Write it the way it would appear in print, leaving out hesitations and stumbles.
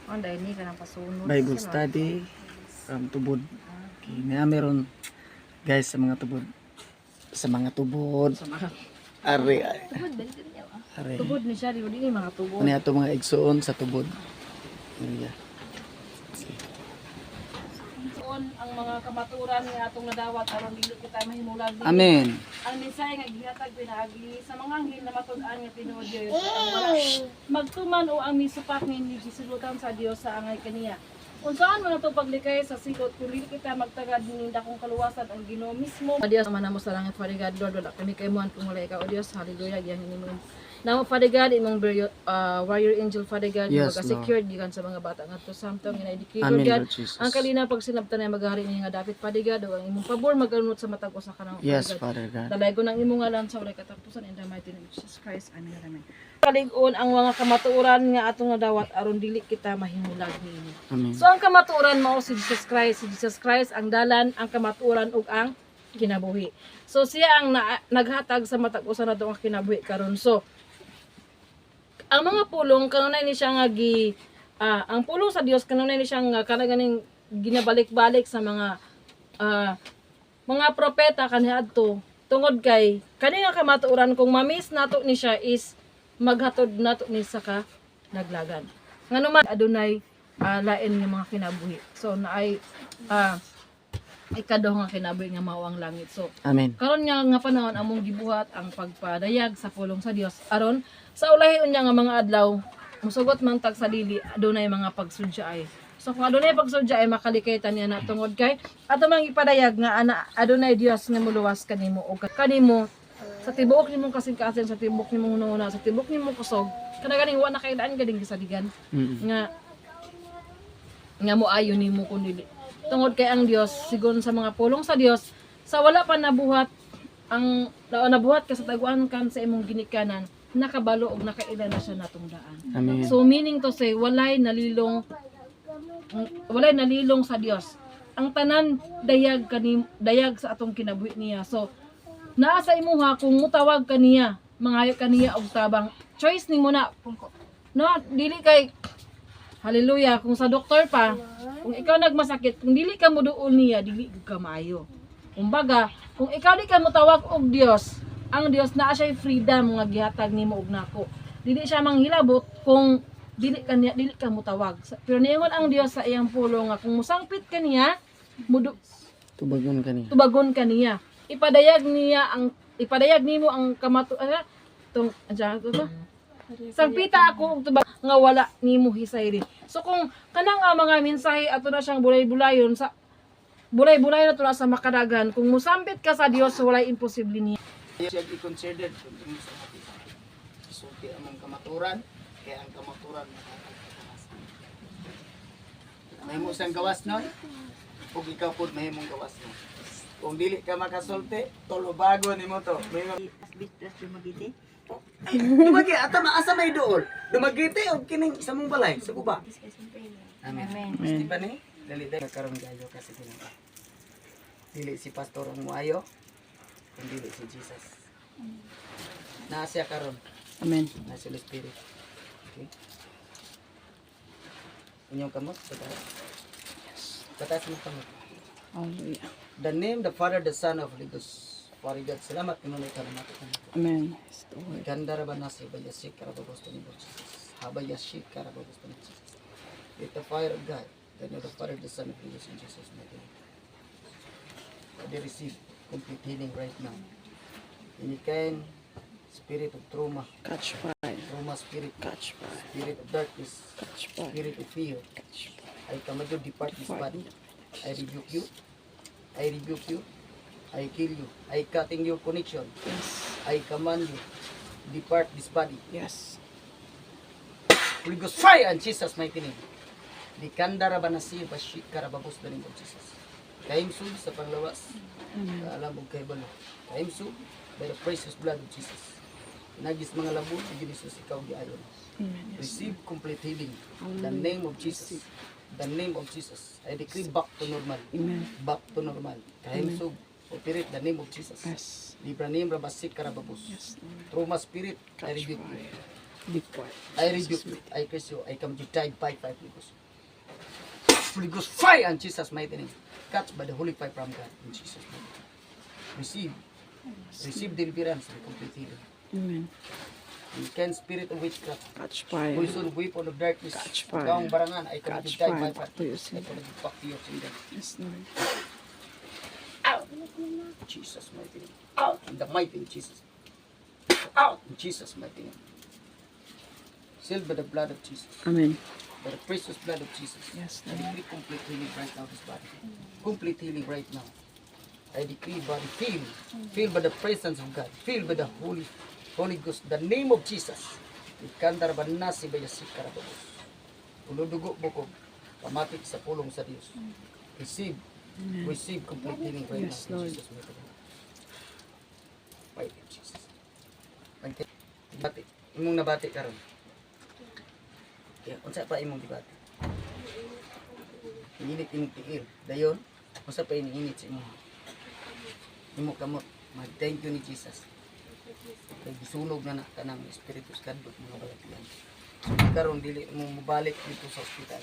Dahil ni ka nang pasunod. Bible study from tubod. Okay, nga meron guys sa mga tubod. Sa mga tubod. Sa mga Ari. tubod, dali niya. Ari. Tubod ni siya, di ni mga tubod. Ano ato mga igsoon sa tubod. Iya. Ang mga kamaturan ni atong nadawat aron dili kita mahimulag. Amen. Ang mensahe nga gihatag pinaagi sa mga anghel na matud-an nga tinuod Dios ang wala magtuman o ang misupak ni gisulutan sa Dios sa angay kaniya. Unsaan mo nato paglikay sa sikot kung dili kita magtagad ning dakong kaluwasan ang Ginoo mismo. Dios man mo sa langit, Father God, Lord, wala kami kay muan kung wala ikaw, O Dios. Hallelujah. Giyan ni mo. Now, Father God, imong warrior angel, Father God, Yes, mag-secured gikan sa mga bata nga to samtang ginay-declare, Amen, God. Lord Jesus. Ang kalina pag sinabtan ay maghari niya nga dapat, Father God, o ang imong pabor magalunod sa matag usa ka ng Yes, Father God. Father God. Dalay ko ng imong ngalan sa walay katapusan in the mighty name of Jesus Christ. Amen. Amen. Kalig-on ang mga kamatuoran nga atong nadawat aron dili kita mahimulag niini. Amen. So ang kamatuoran mao si Jesus Christ ang dalan, ang kamatuoran ug ang kinabuhi. So siya ang naghatag sa matag usa na nga kinabuhi karon. So ang mga pulong kanunay ni siya nga ang pulong sa Dios kanunay ni siya nga kanaganing ginabalik-balik sa mga propeta kaniadto tungod kay kani nga kamatuoran kung mamis nato ni siya is maghatod nato ni sa naglagan. Ngano man adunay lain nga mga kinabuhi. So naay ikaduh nga kinabuhi nga mao ang langit. So Amen. karon nga panahon among gibuhat ang pagpadayag sa pulong sa Dios aron sa ulahi unya nga mga adlaw musugot man tag sa dili adunay mga pagsudya ay. So kung adunay pagsudya ay makalikaytan niya na tungod kay ato mang ipadayag nga adunay Dios nga muluwas kanimo o kanimo sa tibuok nimong kasing-kasing, sa tibuok nimong hunahuna, sa tibuok nimong kusog kanaganing wa na kay daan gading gisaligan nga moayo nimo kun dili tungod kay ang Dios sigon sa mga pulong sa Dios sa wala pa nabuhat ang nabuhat ka sa taguan kan sa imong ginikanan nakabalo og nakaila na siya natong daan. Amen. So meaning to say walay nalilong sa Dios. Ang tanan dayag sa atong kinabuhi niya. So naa sa imuha kung mutawag kaniya, mangayo kaniya og tabang. Choice nimo na. No, dili kay hallelujah kung sa doktor pa, kung ikaw nagmasakit, kung dili ka moduol niya, dili ka maayo. Kumbaga, kung ikaw di ka mutawag og Dios, ang Dios naa siya freedom nga gihatag nimo og nako. Dili siya manghilabot kung dili ka mutawag. Pero niingon ang Dios sa iyang pulong nga kung musangpit kaniya, tubagon kaniya. Ipadayag nimo ang sangpita ako og tubag nga wala nimo hisayri. So kung kanang mga mensahe ato na siyang bulay-bulayon sa bulay-bulay na to na sa makadagan, kung musambit ka sa Dios walay imposible niya. Siya i-considered kung dili sa makita. Sulti among kamaturan, kaya ang kamaturan mahimo sang gawas nun, ug ikaw pud mahimong gawas nun. Kung dili ka makasulti, tulubago nimo to. Dumagi, ata maasa may dool. Dumagiti og kining sa mong balay, sa guba. Amen. Gusti ba ni? Dali karon gayo kasi ginoo. Dili si pastor ang muayo, kung dili si Jesus. Naa siya karon. Amen. Na si Holy Spirit. Okay. Inyong kamot, pataas. Pataas mo kamot. Hallelujah. The name, the Father, the Son of Holy Ghost. Father God, salamat pinunay ka naman ito. Amen. Ganda ra ba na si Bayasik Karabagosto ni Jesus. Habayasik Karabagosto ni Jesus. With the fire of God, the name of the Father, the Son of Holy Ghost in Jesus' mighty name. They receive complete healing right now. Any kind spirit of trauma, Catch fire. trauma spirit, Catch fire. spirit of darkness, Catch fire. spirit of fear, Catch fire. I command you depart this body. I rebuke you. I rebuke you. I kill you. I cutting your connection. Yes. I command you depart this body. Yes. Holy Ghost fire in Jesus' mighty name. Di kandara banasi bashik karabagos na rin Jesus. Kaimsu sa panglawas. Kaalam og kay balo. Kaimsu by the precious blood of Jesus. Nagis mga labon di Jesus ikaw giayon. Amen. Receive complete healing. The name of Jesus. The name of Jesus. I decree back to normal. Amen. Back to normal. Kaimsu operate the name of Jesus. Yes. Libra name rabasik karababos. Yes, Lord. Trauma spirit, I rebuke you. Depart. I rebuke you. I curse you. I come to die by fire, Holy Ghost. Holy Ghost, fire in Jesus' mighty name. Catch by the holy fire from God in Jesus' name. Receive. Receive deliverance and complete healing. Amen. You can spirit of witchcraft. Catch fire. Poison, weapon of darkness. Catch fire. Gawang barangan. I come to Catch die fire. by fire. Back to your I sin. come to back to your kingdom. Yes, Lord. Out. In Jesus' mighty name. Out. In the mighty name of Jesus. Out. In Jesus' mighty name. Sealed by the blood of Jesus. Amen. By the precious blood of Jesus. Yes, I Lord. decree complete healing right now this body. Complete healing right now. I decree body filled. Filled by the presence of God. Filled by the Holy Ghost. The name of Jesus. Ikandar banasi bayasik karabos. Uludugo bukog. Pamatik sa pulong sa Diyos. Receive. Receive complete healing right Yes, now. Lord. In Jesus' name. Fight in Jesus. Pagkit. Bati. Imong nabati karon. Kaya, unsa pa imong gibati? Init imong tiil. Dayon, unsa pa iniinit sa imong? Imo kamot. Mag-thank you ni Jesus. Kay gisunog na tanang espiritu sa kadlok mga balatian. So karon dili mo mobalik dito sa ospital.